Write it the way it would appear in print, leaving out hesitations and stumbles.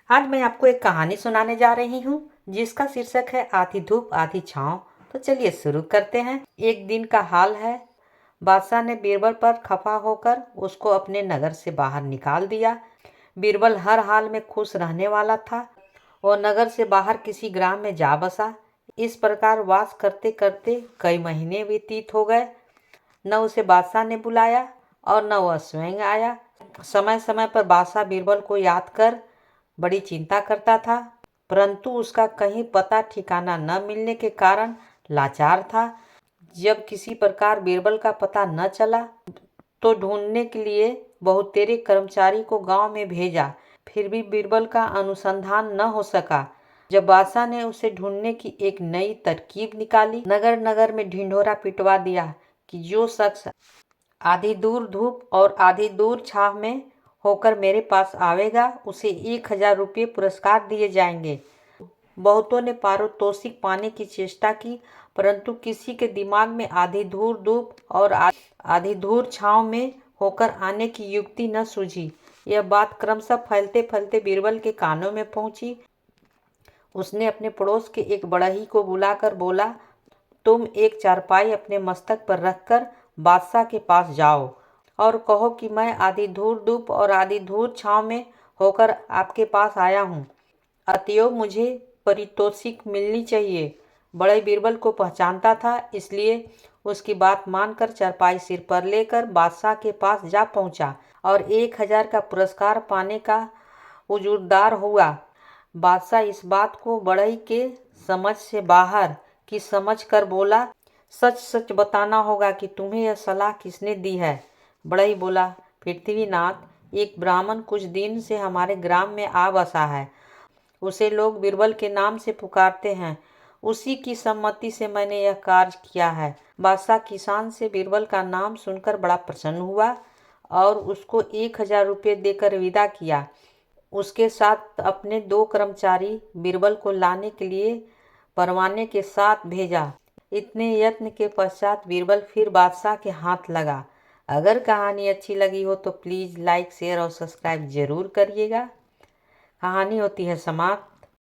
आज मैं आपको एक कहानी सुनाने जा रही हूँ जिसका शीर्षक है आधी धूप आधी छाँव। तो चलिए शुरू करते हैं। एक दिन का हाल है। बादशाह ने बीरबल पर खफा होकर उसको अपने नगर से बाहर निकाल दिया। बीरबल हर हाल में खुश रहने वाला था। वह नगर से बाहर किसी ग्राम में जा बसा। इस प्रकार वास करते करते कई महीने व्यतीत हो गए। न उसे बादशाह ने बुलाया और न वह स्वयं आया। समय समय पर बादशाह बीरबल को याद कर बड़ी चिंता करता था, परंतु उसका कहीं पता ठिकाना न मिलने के कारण लाचार था। जब किसी प्रकार बीरबल का पता न चला तो ढूंढने के लिए बहुतेरे कर्मचारी को गांव में भेजा, फिर भी बीरबल का अनुसंधान न हो सका। जब बादशाह ने उसे ढूंढने की एक नई तरकीब निकाली, नगर नगर में ढिंढोरा पिटवा दिया कि जो शख्स आधी दूर धूप और आधी दूर छाव में होकर मेरे पास आवेगा उसे 1,000 रुपये पुरस्कार दिए जाएंगे। बहुतों ने पारितोषिक पाने की चेष्टा की, परंतु किसी के दिमाग में आधी दूर धूप और आधी दूर छाव में होकर आने की युक्ति न सूझी। यह बात क्रमशः फैलते फैलते बीरबल के कानों में पहुंची। उसने अपने पड़ोस के एक बढ़ई को बुलाकर बोला, तुम एक चारपाई अपने मस्तक पर रखकर बादशाह के पास जाओ और कहो कि मैं आधी धूर धूप और आधी धूर छाँव में होकर आपके पास आया हूँ, अतएव मुझे पारितोषिक मिलनी चाहिए। बड़े बीरबल को पहचानता था, इसलिए उसकी बात मानकर चारपाई सिर पर लेकर बादशाह के पास जा पहुँचा और 1,000 का पुरस्कार पाने का उजूरदार हुआ। बादशाह इस बात को बढ़ई के समझ से बाहर की समझ कर बोला, सच सच बताना होगा कि तुम्हें यह सलाह किसने दी है। बढ़ई बोला, पृथ्वीनाथ, एक ब्राह्मण कुछ दिन से हमारे ग्राम में आ बसा है। उसे लोग बीरबल के नाम से पुकारते हैं। उसी की सम्मति से मैंने यह कार्य किया है। बादशाह किसान से बीरबल का नाम सुनकर बड़ा प्रसन्न हुआ और उसको 1,000 रुपये देकर विदा किया। उसके साथ अपने 2 कर्मचारी बीरबल को लाने के लिए परवाने के साथ भेजा। इतने यत्न के पश्चात बीरबल फिर बादशाह के हाथ लगा। अगर कहानी अच्छी लगी हो तो प्लीज़ लाइक, शेयर और सब्सक्राइब ज़रूर करिएगा। कहानी होती है समाप्त।